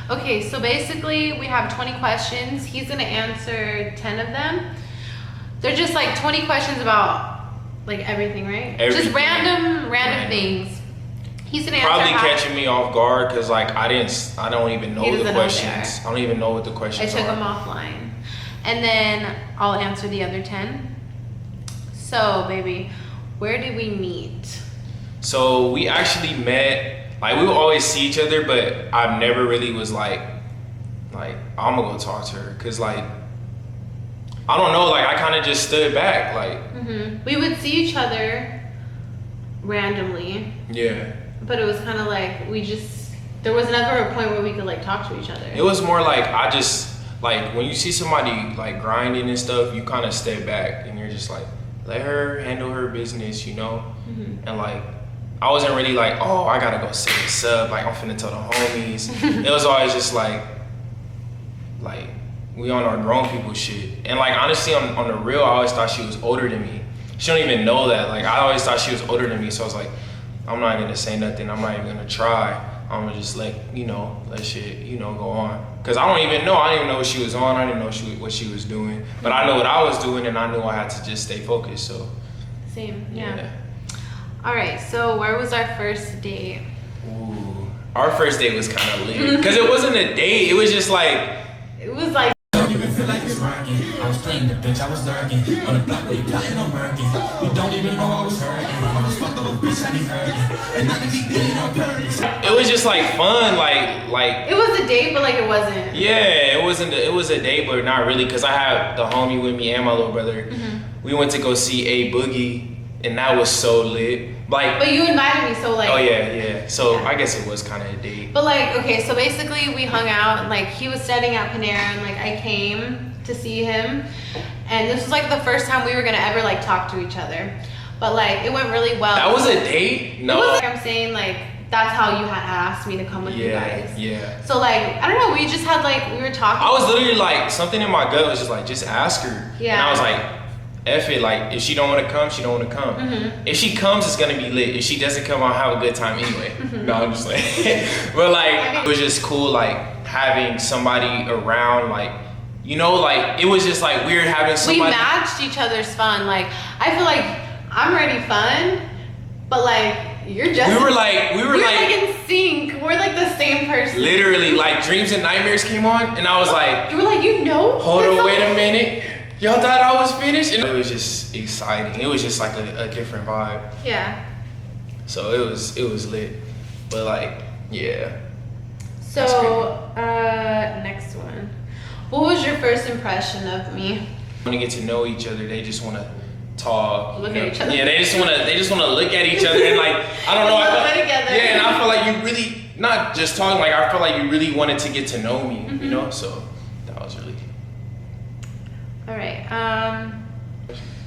Okay, so basically we have 20 questions. He's gonna answer 10 of them. They're just like 20 questions about like everything, right? Everything. Just random things. He's gonna answer Probably catching me off guard because like I don't even know the questions. I don't even know what the questions are. I took them offline. And then I'll answer the other 10. So baby, where did we meet? So we actually met, like we would always see each other, but I never really was like I'm gonna go talk to her, cause like I don't know, like I kind of just stood back, like. We would see each other randomly. Yeah. But it was kind of like there was never a point where we could like talk to each other. It was more like I just like when you see somebody like grinding and stuff, you kind of step back and you're just like, let her handle her business, you know. And like I wasn't really like, oh, I gotta go say what's up, like I'm finna tell the homies. It was always just like we on our grown people shit. And like honestly, on the real, I always thought she was older than me. She don't even know that. Like I always thought she was older than me, so I was like, I'm not gonna say nothing. I'm not even gonna try. I'm gonna just let shit, go on. Cause I didn't even know what she was on. I didn't know what she was doing. But I know what I was doing, and I knew I had to just stay focused. So. Same, yeah. All right. So where was our first date? Ooh, our first date was kind of lit. Cause it wasn't a date. It was just like. It was like. Don't even feel like it's working. I was playing the bitch, I was lurking. On the block where you plotting on working. You don't even know I was hurting. I was fucked up, bitch, I need hurting. And not to be good on purpose. It was just like fun, like. It was a date, but like it wasn't. Yeah, it wasn't. It was a date, but not really, cause I had the homie with me and my little brother. We went to go see A Boogie, and that was so lit. Like. But you invited me, so like. Oh yeah. So I guess it was kind of a date. But like, okay, so basically we hung out, and like he was studying at Panera, and like I came to see him, and this was like the first time we were gonna ever like talk to each other. But like it went really well. That was a date? No. It was like I'm saying, like that's how you had asked me to come with you guys. Yeah. So like I don't know, we just had like we were talking. I was literally like something in my gut was just like just ask her. Yeah. And I was like, F it, like if she don't want to come, she don't want to come. If she comes, it's gonna be lit. If she doesn't come, I'll have a good time anyway. No, I'm just like, but like it was just cool, like having somebody around, like like it was just like weird having somebody. We matched each other's fun. Like I feel like I'm already fun, but like you're just. We were like in sync. We're like the same person. Literally, like Dreams and Nightmares came on, and I was like, you were like, hold on, wait a minute. Y'all thought I was finished? And it was just exciting. It was just like a different vibe. Yeah. So it was lit. But like, yeah. So, next one. What was your first impression of me? When they get to know each other, they just want to talk. Look at each other. Yeah, they just want to look at each other and like, I don't know. Together. Yeah, and I feel like you really, not just talking, like I feel like you really wanted to get to know me, So that was really. All right.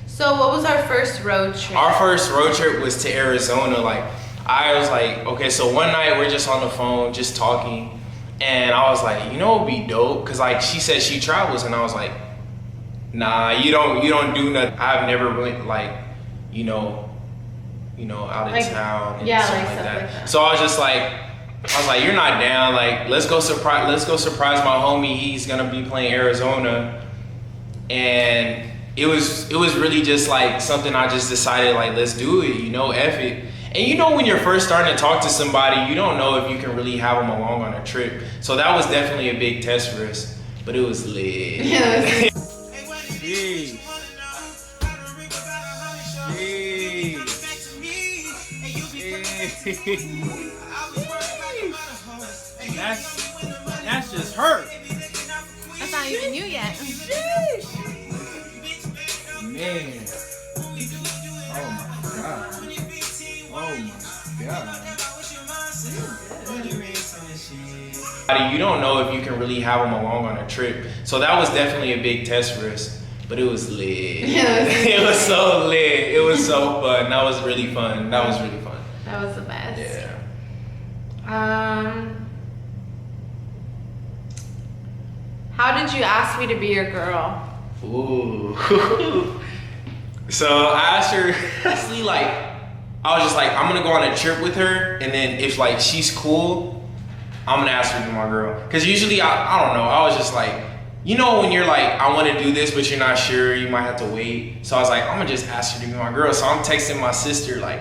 So what was our first road trip? Our first road trip was to Arizona. Like I was like, okay, so one night we're just on the phone, just talking, and I was like, it'd be dope, cause like she said she travels, and I was like, nah, you don't do nothing. I've never went like, out of like, town and yeah, stuff like like stuff that. like that. So I was like, you're not down. Like let's go surprise my homie. He's gonna be playing Arizona. And it was really just like something I just decided, like, let's do it, F it. And when you're first starting to talk to somebody, you don't know if you can really have them along on a trip. So that was definitely a big test for us, but it was lit. Yeah. That's just her. That's not even you yet. Man. Oh my God. You don't know if you can really have them along on a trip. So that was definitely a big test for us, but it was lit. It was so lit. It was so fun. That was really fun. That was really fun. That was the best. Yeah. How did you ask me to be your girl? Ooh. So I asked her, honestly, like, I was just like, I'm gonna go on a trip with her, and then if like she's cool, I'm gonna ask her to be my girl. Cause usually I don't know, I was just like, you know when you're like, I want to do this, but you're not sure, you might have to wait. So I was like, I'm gonna just ask her to be my girl. So I'm texting my sister like,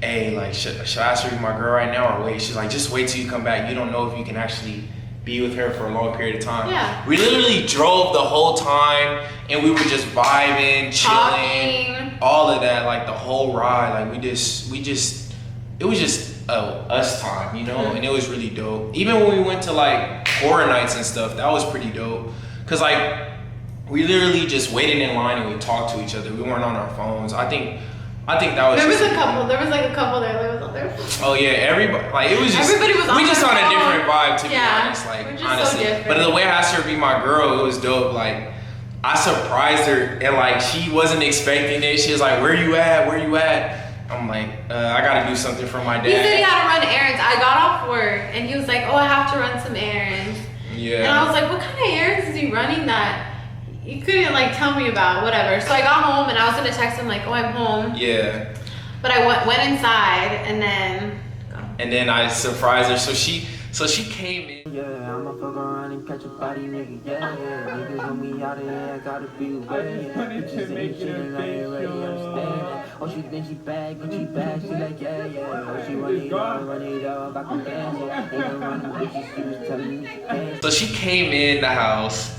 hey, like, should I ask her to be my girl right now or wait? She's like, just wait till you come back. You don't know if you can actually be with her for a long period of time. Yeah. We literally drove the whole time and we were just vibing, chilling, Talking. all of that, like the whole ride. Like it was just us time, you know, and it was really dope. Even when we went to like horror nights and stuff, that was pretty dope. Cause like we literally just waited in line and we talked to each other. We weren't on our phones. I think that was. There was just a couple. There was like a couple there that was on their phone. Oh yeah, everybody. Like it was just. Everybody was on We just their on a phone. different vibe, to be Yeah, honest. Like we're just so honestly, different. but the way I asked her to be my girl, it was dope. Like I surprised her and like she wasn't expecting it. She was like, "Where you at? Where you at?" I'm like, I gotta do something for my dad. He said he had to run errands. I got off work and he was like, oh, I have to run some errands. Yeah. And I was like, what kind of errands is he running that you couldn't like tell me about? Whatever. So I got home and I was gonna text him like, oh, I'm home. Yeah. But I went inside and then. And then I surprised her. So she came in. Yeah, I'ma fuck around and catch a body, nigga. Yeah, niggas want me out of here, I gotta be away. Bitches ain't shit and I ain't ready, I'm staying. Oh, she think she bad, when she bad, she like, yeah. Oh, she run it up, I can dance, yeah. Ain't no running bitches, she was telling me she can't. So she came in the house,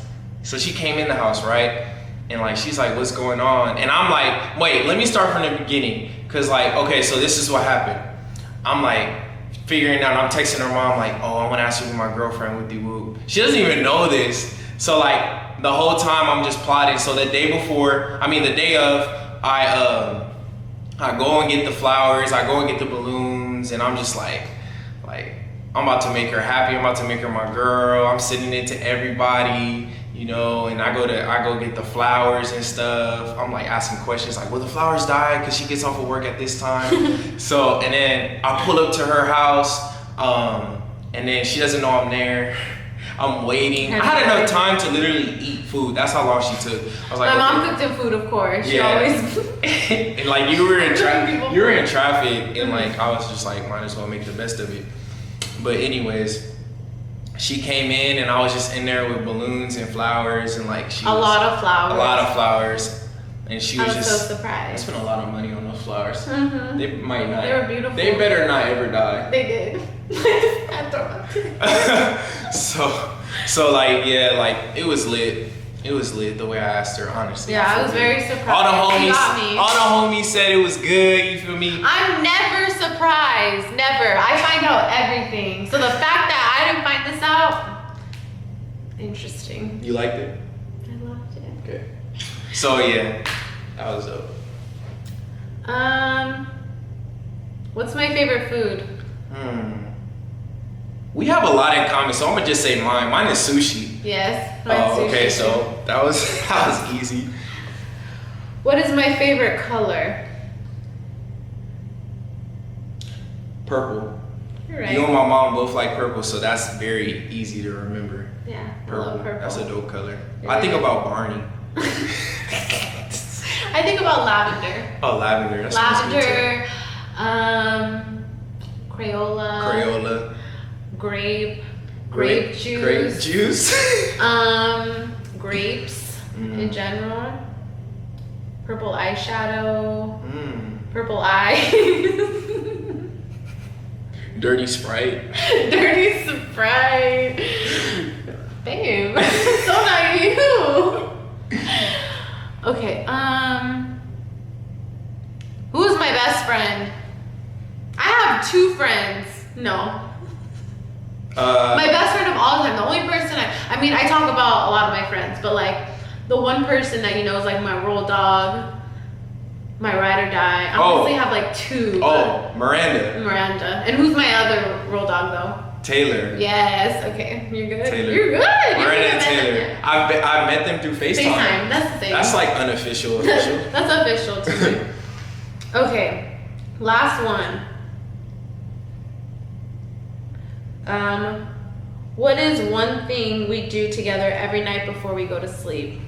right? And like, she's like, what's going on? And I'm like, wait, let me start from the beginning. Cause like, okay, so this is what happened. I'm like, figuring out, I'm texting her mom like, oh, I wanna ask you to be my girlfriend with the whoop. She doesn't even know this. So like, the whole time I'm just plotting. So the day of, I go and get the flowers, I go and get the balloons, and I'm just like, I'm about to make her happy, I'm about to make her my girl, I'm sending it to everybody, you know, and I go get the flowers and stuff. I'm like asking questions like, will the flowers die? Cause she gets off of work at this time. So, and then I pull up to her house, and then she doesn't know I'm there. I'm waiting. I had enough time to literally eat food. That's how long she took. I was like, My mom cooked him food, of course. She always. And like you were in traffic, and like I was just like, might as well make the best of it. But anyways, she came in and I was just in there with balloons and flowers and like A lot of flowers. And she I was was just so surprised. I spent a lot of money on those flowers. Mm-hmm. They might not. They were beautiful. They better not ever die. They did. I thought So like yeah, like it was lit. It was lit the way I asked her, honestly. Yeah, I was very surprised. All She got me. the homies said it was good, you feel me? I'm never surprised. Never. I find out everything. So the fact that I didn't find this out, interesting. You liked it? I loved it. Okay. So yeah, that was dope. What's my favorite food? We have a lot in common, so I'm gonna just say mine. Mine is sushi. Yes. Oh, okay, sushi. so that was easy. What is my favorite color? Purple. You're right. You and my mom both like purple, so that's very easy to remember. Yeah, I Purple. love purple. That's a dope color. You're I think right. about Barney. I think about lavender. Oh, lavender. That sounds good too. Crayola. Grape juice. Grape juice. Grapes in general. Purple eyeshadow. Purple eyes. Dirty Sprite. Dirty Sprite. Babe, so not you. Okay, who is my best friend? I have two friends. No. My best friend of all time. The only person I mean, I talk about a lot of my friends, but like the one person that you know is like my roll dog, my ride or die. I honestly have like two. Oh, Miranda. And who's my other roll dog though? Taylor. Yes. Okay. You're good. Taylor. You're good. Miranda and Taylor. I met them through FaceTime. FaceTime. That's the thing. That's like unofficial. Official. That's official to me. Okay. Last one. What is one thing we do together every night before we go to sleep?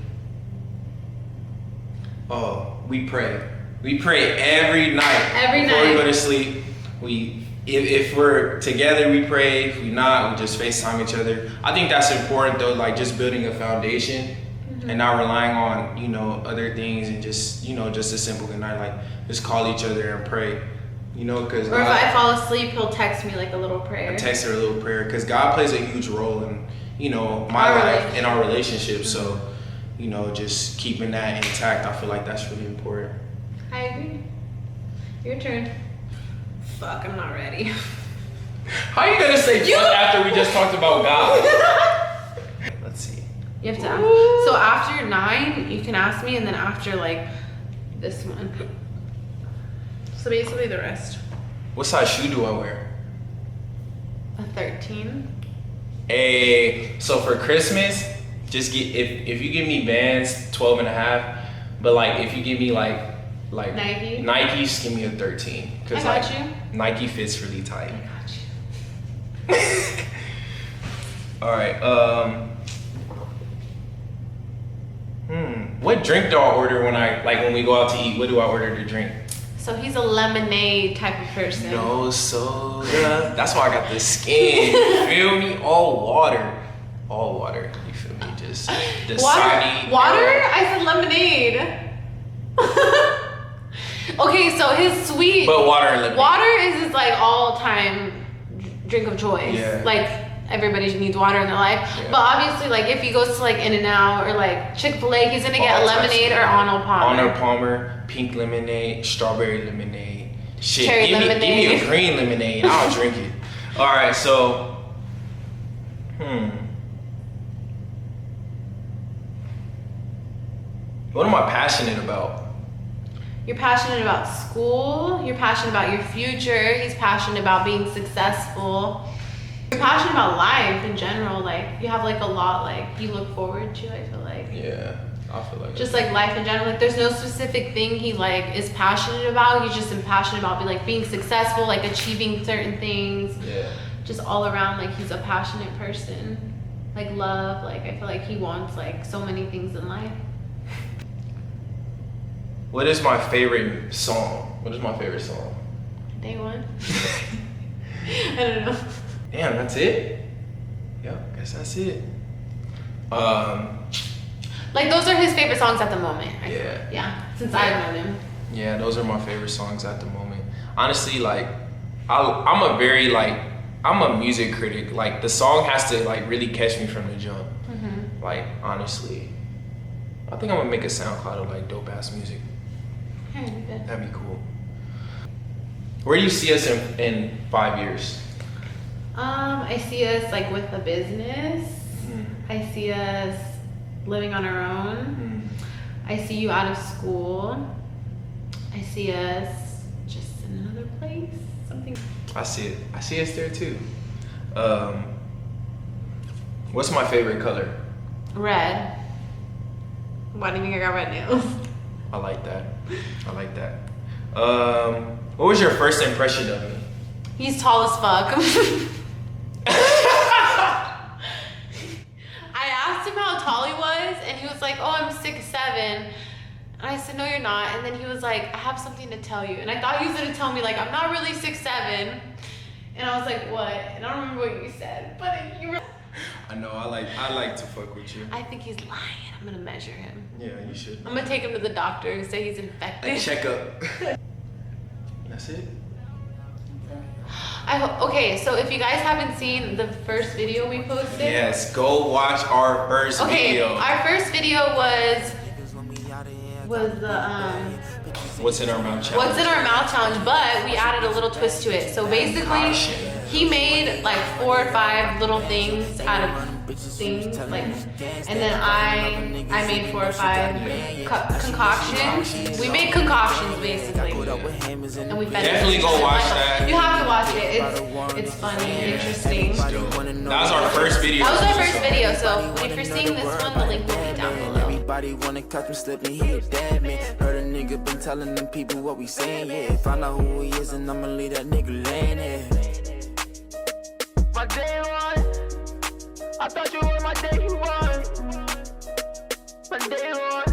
Oh, we pray. We pray every night. Every before night. we go to sleep. We if we're together, we pray. If we're not, we just FaceTime each other. I think that's important though, like just building a foundation and not relying on, you know, other things and just, you know, just a simple good night, like just call each other and pray, you know, because or if I fall asleep, he'll text me like a little prayer. I text her a little prayer because God plays a huge role in, you know, my life and our relationship. So, you know, just keeping that intact, I feel like that's really important. I agree. Your turn. Fuck, I'm not ready. How are you gonna say fuck after we just talked about God? Let's see. You have to ask. So after 9, you can ask me, and then after like this one. So basically the rest. What size shoe do I wear? A 13. So for Christmas, just get if you give me Vans 12 and a half, but like if you give me like Nike, just give me a 13. I got you. Nike fits really tight. I got you. All right. What drink do I order when we go out to eat? What do I order to drink? So he's a lemonade type of person. No soda. That's why I got the skin. You feel me? All water. All water. You feel me? Just the sunny. Water? I said lemonade. Okay, so his sweet. But water and lemonade. Water is his like all-time drink of choice. Yeah. Like everybody needs water in their life. Yeah. But obviously, like if he goes to like In-N-Out or like Chick-fil-A, he's gonna get a lemonade or Arnold Palmer. Arnold Palmer, pink lemonade, strawberry lemonade. Shit, Cherry give lemonade. me a green lemonade. I'll drink it. All right, so, what am I passionate about? You're passionate about school. You're passionate about your future. He's passionate about being successful. You're passionate about life in general. Like you have like a lot like you look forward to. I feel like. Yeah, I feel like. Just like life in general. Like there's no specific thing he like is passionate about. He's just passionate about being successful, like achieving certain things. Yeah. Just all around, like he's a passionate person. Like love. Like I feel like he wants like so many things in life. What is my favorite song? What is my favorite song? Day One. I don't know. Damn, that's it? Yeah, I guess that's it. Like those are his favorite songs at the moment. Yeah. Yeah, since I've known him. Yeah, those are my favorite songs at the moment. Honestly, like, I'm a music critic. Like, the song has to like really catch me from the jump. Mm-hmm. Like, honestly, I think I'm gonna make a SoundCloud of like dope ass music. That'd be cool. Where do you see us in 5 years? I see us like with a business. I see us living on our own. I see you out of school. I see us just in another place. Something. I see it. I see us there too. What's my favorite color? Red. Why do you think I got red nails? I like that. I like that. What was your first impression of me? He's tall as fuck. I asked him how tall he was, and he was like, "Oh, I'm 6'7". And I said, "No, you're not." And then he was like, "I have something to tell you." And I thought he was gonna tell me like, "I'm not really 6'7". And I was like, "What?" And I don't remember what you said, but you were. I know. I like to fuck with you. I think he's lying. I'm gonna measure him. Yeah, you should. I'm gonna take him to the doctor and say he's infected. Like check up. That's it. Okay, so if you guys haven't seen the first video we posted. Yes, go watch our first video. Our first video was the What's in our mouth challenge. What's in our mouth challenge, but we added a little twist to it. So basically, he made like 4 or 5 little things out of things, like, and then I made 4 or 5 concoctions. We made concoctions basically, and we fed definitely go watch that. You have to watch it. It's funny and interesting. That was our first video. That was our first video. So if you're seeing this one, the link will be down below. Everybody wanna catch me slipping, he a dead man. Heard a nigga been telling them people what we saying, yeah. Find out who he is and I'ma leave that nigga laying there. My day one, I thought you were my day one. My day one.